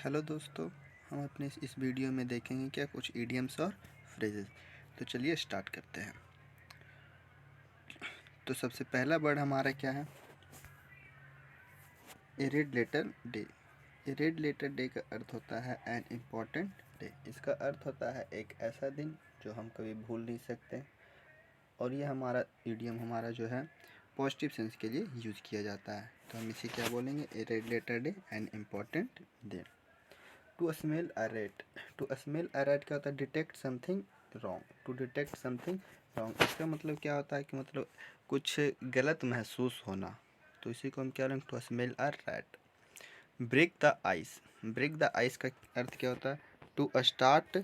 Hello दोस्तों, हम अपने इस वीडियो में देखेंगे क्या कुछ इडियम्स और फ्रेजेस। तो चलिए स्टार्ट करते हैं। तो सबसे पहला वर्ड हमारा क्या है? ए रेड लेटर डे। ए रेड लेटर डे का अर्थ होता है एन इम्पॉर्टेंट डे। इसका अर्थ होता है एक ऐसा दिन जो हम कभी भूल नहीं सकते। और ये हमारा इडियम हमारा जो है पॉजिटिव सेंस के लिए यूज़ किया जाता है। तो हम इसे क्या बोलेंगे? A red letter day an important day. To smell a rat. To smell a rat क्या होता है? Detect something wrong. To detect something wrong इसका मतलब क्या होता है कि मतलब कुछ गलत महसूस होना। तो इसी को हम क्या बोलेंगे? To smell a rat. Break the ice. Break the ice का अर्थ क्या होता है? To start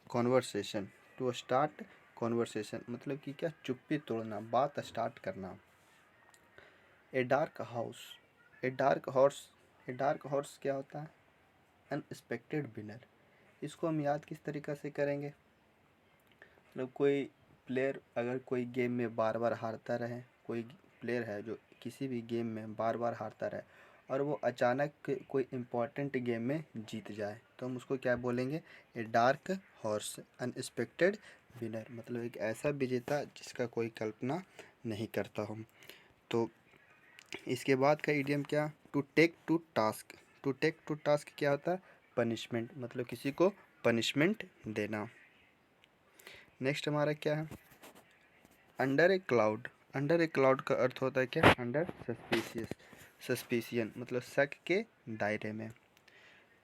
conversation. To start conversation मतलब कि क्या? चुप्पी तोड़ना, बात स्टार्ट करना। A dark house. A dark horse. A dark horse क्या होता है? Unexpected winner. इसको हम याद किस तरीक़े से करेंगे? मतलब कोई प्लेयर अगर कोई गेम में बार बार हारता रहे, कोई प्लेयर है जो किसी भी गेम में बार बार हारता रहे और वो अचानक कोई इम्पोर्टेंट गेम में जीत जाए, तो हम उसको क्या बोलेंगे? ए डार्क हॉर्स, अनएक्सपेक्टेड विनर। मतलब एक ऐसा विजेता जिसका कोई कल्पना नहीं करता हो। तो इसके बाद का इडियम क्या? To take to task. To take to task क्या होता है? पनिशमेंट, मतलब किसी को पनिशमेंट देना। नेक्स्ट हमारा क्या है? अंडर ए क्लाउड। अंडर ए क्लाउड का अर्थ होता है क्या? अंडर सस्पिशियस, सस्पिशियन मतलब शक के दायरे में।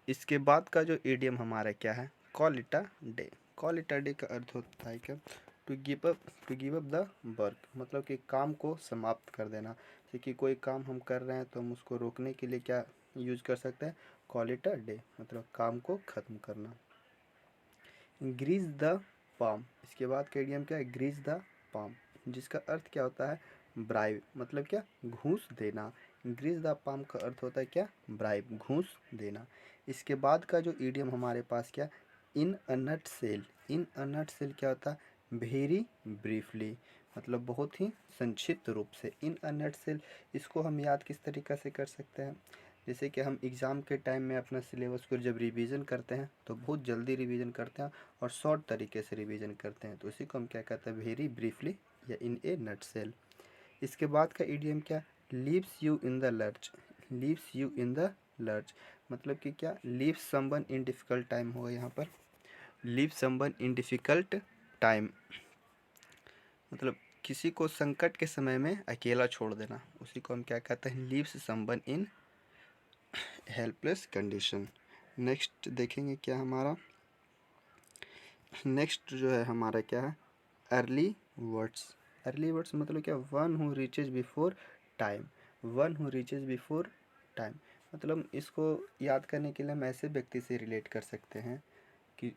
इसके बाद का जो इडियम हमारा क्या है? Call it a day. Call it a day का अर्थ होता है क्या? To give up the work, मतलब कि काम को समाप्त कर देना। जैसे कि कोई काम हम कर रहे हैं तो हम उसको रोकने के लिए क्या यूज कर सकते हैं? कॉल इट अ डे, मतलब काम को ख़त्म करना। Grease the palm. इसके बाद का इडियम क्या है? ग्रीज द पाम, जिसका अर्थ क्या होता है? ब्राइब, मतलब क्या? घूस देना। ग्रीज द पाम का अर्थ होता है क्या? ब्राइब, घूस देना। इसके बाद का जो इडियम हमारे पास क्या? इन अ नट सेल। इन अ नट सेल क्या होता है? वेरी ब्रीफली, मतलब बहुत ही संक्षिप्त रूप से। इन अ नट सेल इसको हम याद किस तरीक़े से कर सकते हैं? जैसे कि हम एग्ज़ाम के टाइम में अपना सिलेबस को जब रिवीजन करते हैं तो बहुत जल्दी रिवीजन करते हैं और शॉर्ट तरीके से रिवीजन करते हैं, तो इसी को हम क्या कहते हैं? वेरी ब्रीफली या इन ए नटसेल। इसके बाद का इडियम क्या? Leaves you in the lurch. Leaves you in the lurch मतलब कि क्या? Leave someone in difficult time होगा यहाँ पर। Leave someone in difficult time मतलब किसी को संकट के समय में अकेला छोड़ देना, उसी को हम क्या कहते हैं? Leaves someone in helpless condition. Next देखेंगे क्या हमारा? नेक्स्ट जो है हमारा क्या है? Early words. अर्ली वर्ड्स मतलब क्या? One who reaches before time. One who reaches before time मतलब इसको याद करने के लिए हम ऐसे व्यक्ति से रिलेट कर सकते हैं कि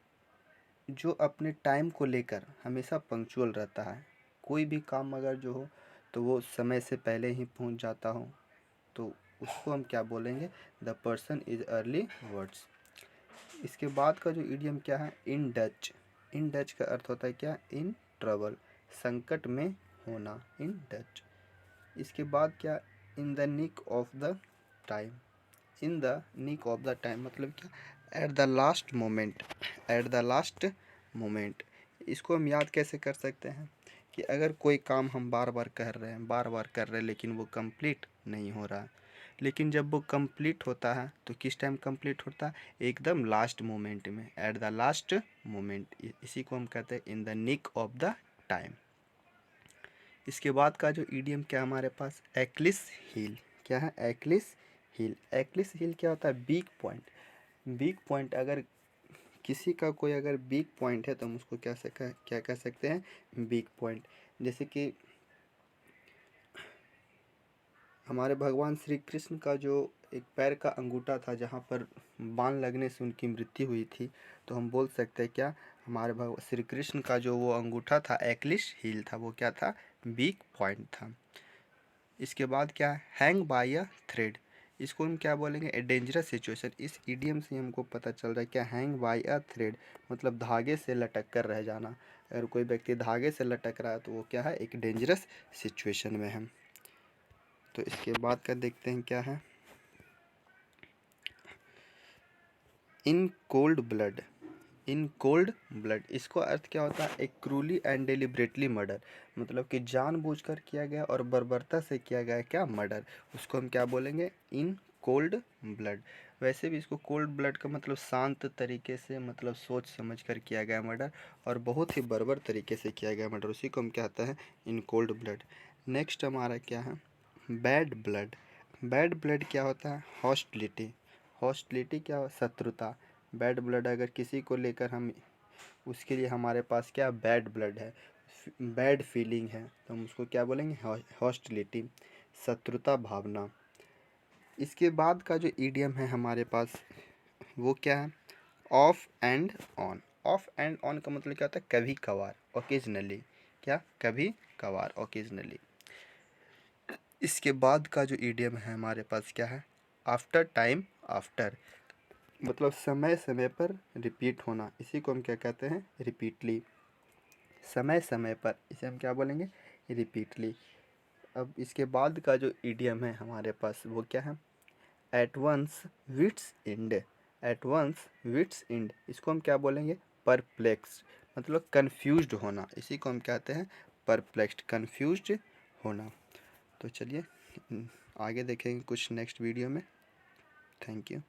जो अपने टाइम को लेकर हमेशा पंक्चुअल रहता है। कोई भी काम अगर जो हो तो वो समय से पहले ही पहुंच जाता हो, तो उसको हम क्या बोलेंगे? The person is early words. इसके बाद का जो इडियम क्या है? इन डच। इन डच का अर्थ होता है क्या? इन ट्रबल, संकट में होना, इन डच। इसके बाद क्या? In the nick of the time. In the nick of the time मतलब क्या? At the last moment. At the last moment इसको हम याद कैसे कर सकते हैं? कि अगर कोई काम हम बार बार कर रहे हैं, बार बार कर रहे हैं, लेकिन वो कंप्लीट नहीं हो रहा है, लेकिन जब वो कंप्लीट होता है तो किस टाइम कंप्लीट होता है? एकदम लास्ट मोमेंट में, एट द लास्ट मोमेंट। इसी को हम कहते हैं in the nick of the time. इसके बाद का जो इडियम क्या हमारे पास? एक्लिस हिल। क्या है? एक्लिस हिल। एक्लिस हिल क्या होता है? Weak point. वीक पॉइंट अगर किसी का कोई अगर वीक पॉइंट है तो हम उसको क्या कह सकते हैं? Weak point. जैसे कि हमारे भगवान श्री कृष्ण का जो एक पैर का अंगूठा था जहाँ पर बाण लगने से उनकी मृत्यु हुई थी, तो हम बोल सकते हैं क्या? हमारे भगवान श्री कृष्ण का जो वो अंगूठा था एक्लिस हील था, वो क्या था? वीक पॉइंट था। इसके बाद क्या है? हैंग बाय अ थ्रेड। इसको हम क्या बोलेंगे? A dangerous situation. इस इडियम से हमको पता चल रहा है क्या? हैंग बाय अ थ्रेड मतलब धागे से लटक कर रह जाना। अगर कोई व्यक्ति धागे से लटक रहा है तो वो क्या है? एक डेंजरस सिचुएशन में है। तो इसके बाद का देखते हैं क्या है? In cold blood, in cold blood इसको अर्थ क्या होता है, एक क्रूली एंड डेलिबरेटली मर्डर, मतलब कि जानबूझकर किया गया और बर्बरता से किया गया क्या, मर्डर, उसको हम क्या बोलेंगे, इन कोल्ड ब्लड। वैसे भी इसको कोल्ड ब्लड का मतलब शांत तरीके से, मतलब सोच समझ कर किया गया मर्डर, और बहुत ही बर्बर तरीके से किया गया मर्डर, उसी को हम कहते हैं इन कोल्ड ब्लड। नेक्स्ट हमारा क्या है, बैड ब्लड। बैड ब्लड क्या होता है, हॉस्टिलिटी। हॉस्टिलिटी क्या हो, शत्रुता। बैड ब्लड अगर किसी को लेकर हम, उसके लिए हमारे पास क्या बैड ब्लड है, बैड फीलिंग है, तो हम उसको क्या बोलेंगे, हॉस्टिलिटी, शत्रुता भावना। इसके बाद का जो ईडियम है हमारे पास वो क्या है, of and on. Of and on का मतलब क्या होता है, कभी कभार, ओकेजनली, क्या, कभी कभार, ओकेजनली। इसके बाद का जो ईडियम है हमारे पास क्या है, आफ्टर टाइम आफ्टर, मतलब समय समय पर रिपीट होना, इसी को हम क्या कहते हैं, रिपीटली, समय समय पर, इसे हम क्या बोलेंगे, रिपीटली। अब इसके बाद का जो ईडियम है हमारे पास वो क्या है, at one's wit's end. At one's wit's end, इसको हम क्या बोलेंगे, परप्लेक्स्ड, मतलब कन्फ्यूज्ड होना, इसी को हम कहते हैं परप्लेक्स्ड, कन्फ्यूज्ड होना। तो चलिए आगे देखेंगे कुछ नेक्स्ट वीडियो में। Thank you.